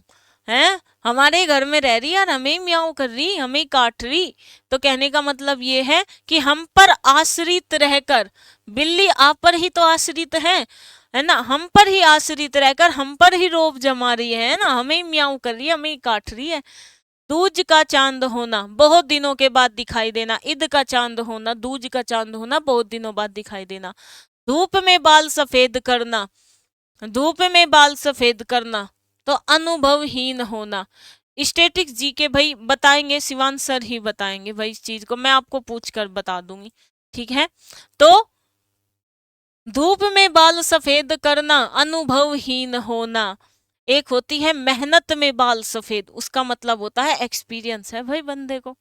हैं, हमारे घर में रह रही और हमें म्याऊं कर रही, हमें काट रही, तो कहने का मतलब ये है कि हम पर आश्रित रहकर, बिल्ली आप पर ही तो आश्रित है ना, हम पर ही आश्रित रहकर हम पर ही रोब जमा रही है ना, हमें म्याऊं कर रही है, हमें काट रही है। दूज का चांद होना, बहुत दिनों के बाद दिखाई देना, ईद का चांद होना, दूज का चांद होना, बहुत दिनों बाद दिखाई देना। धूप में बाल सफेद करना, धूप में बाल सफेद करना तो अनुभवहीन होना। स्टेटिक्स जी के भाई बताएंगे, शिवान सर ही बताएंगे भाई, इस चीज को मैं आपको पूछ कर बता दूंगी, ठीक है। तो धूप में बाल सफेद करना, अनुभवहीन होना। एक होती है मेहनत में बाल सफेद, उसका मतलब होता है एक्सपीरियंस है भाई बंदे को,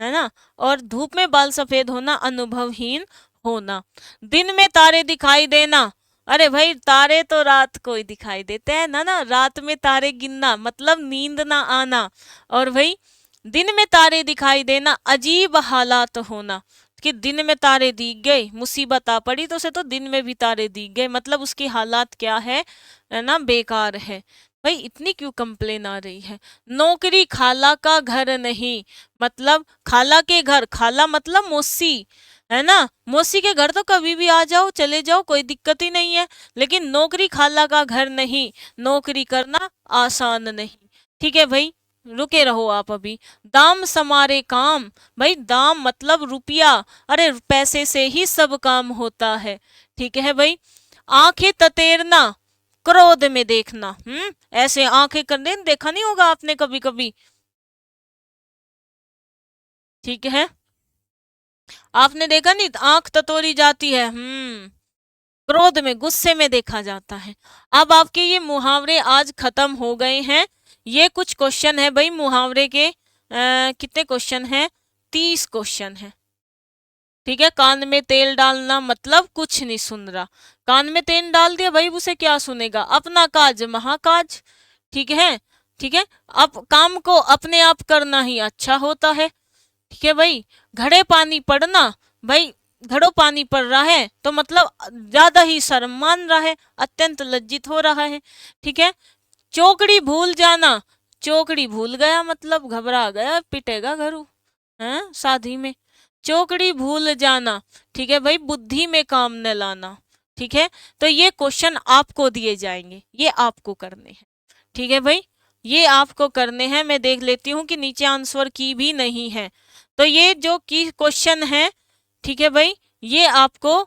है ना। और धूप में बाल सफेद होना, अनुभवहीन होना। दिन में तारे दिखाई देना, अरे भाई तारे तो रात को ही दिखाई देते हैं ना, ना रात में तारे गिनना मतलब नींद ना आना। और भाई दिन में तारे दिखाई देना, अजीब हालात होना, कि दिन में तारे दिख गए, मुसीबत आ पड़ी तो उसे तो दिन में भी तारे दिख गए, मतलब उसकी हालात क्या है ना, बेकार है। भाई इतनी क्यों कंप्लेन आ रही है। नौकरी खाला का घर नहीं, मतलब खाला के घर, खाला मतलब मौसी, है ना। मौसी के घर तो कभी भी आ जाओ, चले जाओ, कोई दिक्कत ही नहीं है। लेकिन नौकरी खाला का घर नहीं, नौकरी करना आसान नहीं। ठीक है भाई, रुके रहो आप अभी। दाम समारे काम, भाई दाम मतलब रुपया, अरे पैसे से ही सब काम होता है। ठीक है भाई। आंखें ततेरना, क्रोध में देखना, ऐसे आंखें कर दे, देखा नहीं होगा आपने कभी कभी। ठीक है, आपने देखा नहीं, आंख ततोरी जाती है, क्रोध में, गुस्से में देखा जाता है। अब आपके ये मुहावरे आज खत्म हो गए हैं। ये कुछ क्वेश्चन है भाई मुहावरे के, कितने क्वेश्चन हैं, 30 क्वेश्चन है। ठीक है, कान में तेल डालना मतलब कुछ नहीं सुन रहा, कान में तेल डाल दिया भाई, उसे क्या सुनेगा, अपना काज महाकाज। ठीक है, ठीक है। अब काम को अपने आप करना ही अच्छा होता है। ठीक है भाई। घड़े पानी पड़ना, भाई घड़ों पानी पड़ रहा है तो मतलब ज्यादा ही शर्म मान रहा है, अत्यंत लज्जित हो रहा है। ठीक है। चौकड़ी भूल जाना, चौकड़ी भूल गया मतलब घबरा गया, पिटेगा घरू, हैं शादी में। चौकड़ी भूल जाना, ठीक है भाई, बुद्धि में काम न लाना। ठीक है, तो ये क्वेश्चन आपको दिए जाएंगे, ये आपको करने हैं। ठीक है भाई, ये आपको करने हैं। मैं देख लेती हूँ कि नीचे आंसर की भी नहीं है। तो ये जो की क्वेश्चन है, ठीक है भाई, ये आपको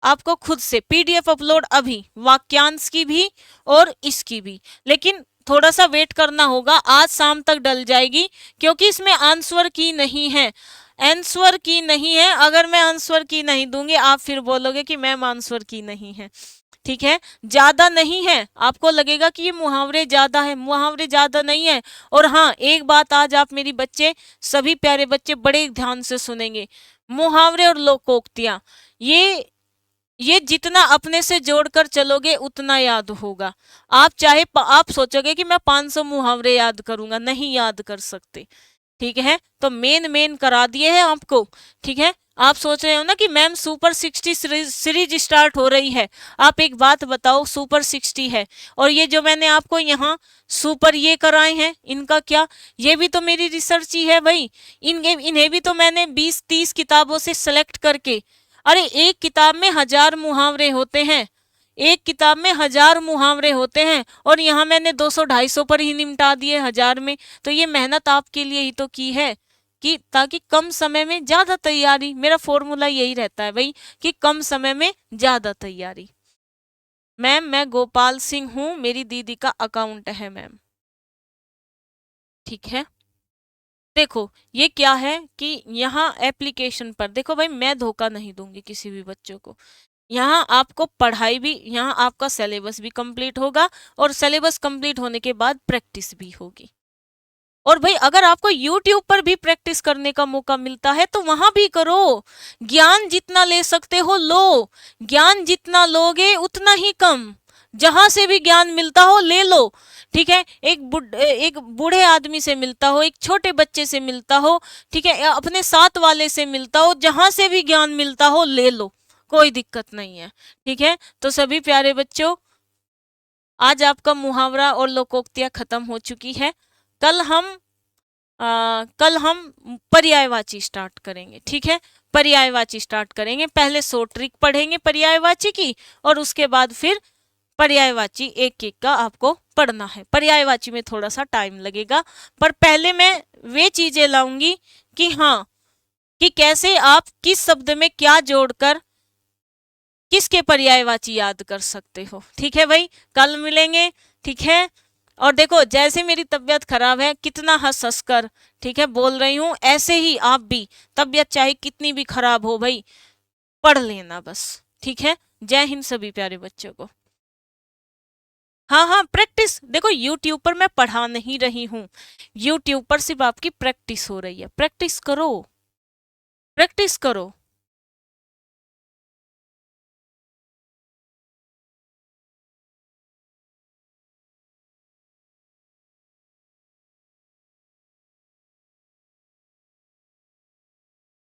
आपको खुद से पीडीएफ अपलोड अभी, वाक्यांश की भी और इसकी भी, लेकिन थोड़ा सा वेट करना होगा, आज शाम तक डल जाएगी, क्योंकि इसमें आंसर की नहीं है, आंसर की नहीं है। अगर मैं आंसर की नहीं दूंगी आप फिर बोलोगे कि मैम आंसर की नहीं है। ठीक है, ज्यादा नहीं है, आपको लगेगा कि ये मुहावरे ज्यादा है, मुहावरे ज्यादा नहीं है। और हाँ, एक बात आज आप मेरी बच्चे, सभी प्यारे बच्चे बड़े ध्यान से सुनेंगे, मुहावरे और लोकोक्तियां, ये जितना अपने से जोड़कर चलोगे उतना याद होगा। आप चाहे आप सोचोगे कि मैं 500 मुहावरे याद करूंगा, नहीं याद कर सकते। ठीक है, तो मेन मेन करा दिए हैं आपको। ठीक है, आप सोच रहे हो ना कि मैम सुपर 60 सीरीज स्टार्ट हो रही है, आप एक बात बताओ, सुपर 60 है और ये जो मैंने आपको यहाँ सुपर ये कराए हैं, इनका क्या, ये भी तो मेरी रिसर्च ही है भाई। इन्हें भी तो मैंने 20-30 किताबों से सेलेक्ट करके, अरे एक किताब में 1000 मुहावरे होते हैं, एक किताब में 1000 मुहावरे होते हैं, और यहाँ मैंने 200-250 पर ही निपटा दिए 1000 में। तो ये मेहनत आपके लिए ही तो की है, कि ताकि कम समय में ज्यादा तैयारी, मेरा फॉर्मूला यही रहता है भाई, कि कम समय में ज्यादा तैयारी। मैम मैं गोपाल सिंह हूँ, मेरी दीदी का अकाउंट है मैम। ठीक है, देखो ये क्या है कि यहाँ एप्लीकेशन पर देखो भाई, मैं धोखा नहीं दूंगी किसी भी बच्चों को। यहाँ आपको पढ़ाई भी, यहाँ आपका सिलेबस भी कंप्लीट होगा, और सिलेबस कंप्लीट होने के बाद प्रैक्टिस भी होगी। और भाई अगर आपको YouTube पर भी प्रैक्टिस करने का मौका मिलता है तो वहां भी करो, ज्ञान जितना ले सकते हो लो, ज्ञान जितना लोगे उतना ही कम, जहां से भी ज्ञान मिलता हो ले लो। ठीक है, एक बूढ़े आदमी से मिलता हो, एक छोटे बच्चे से मिलता हो, ठीक है, या अपने साथ वाले से मिलता हो, जहां से भी ज्ञान मिलता हो ले लो, कोई दिक्कत नहीं है। ठीक है, तो सभी प्यारे बच्चों, आज आपका मुहावरा और लोकोक्तियां खत्म हो चुकी है। कल हम पर्यायवाची स्टार्ट करेंगे। ठीक है, पर्यायवाची स्टार्ट करेंगे, पहले 100 ट्रिक पढ़ेंगे पर्यायवाची की, और उसके बाद फिर पर्यायवाची एक एक का आपको पढ़ना है। पर्यायवाची में थोड़ा सा टाइम लगेगा, पर पहले मैं वे चीजें लाऊंगी कि हाँ, कि कैसे आप किस शब्द में क्या जोड़कर किसके पर्यायवाची याद कर सकते हो। ठीक है भाई, कल मिलेंगे। ठीक है, और देखो जैसे मेरी तबीयत खराब है, कितना हंस हंस कर, ठीक है, बोल रही हूं, ऐसे ही आप भी तबीयत चाहे कितनी भी खराब हो भाई, पढ़ लेना बस। ठीक है, जय हिंद सभी प्यारे बच्चों को। हाँ हाँ, प्रैक्टिस, देखो YouTube पर मैं पढ़ा नहीं रही हूँ, YouTube पर सिर्फ आपकी प्रैक्टिस हो रही है, प्रैक्टिस करो, प्रैक्टिस करो।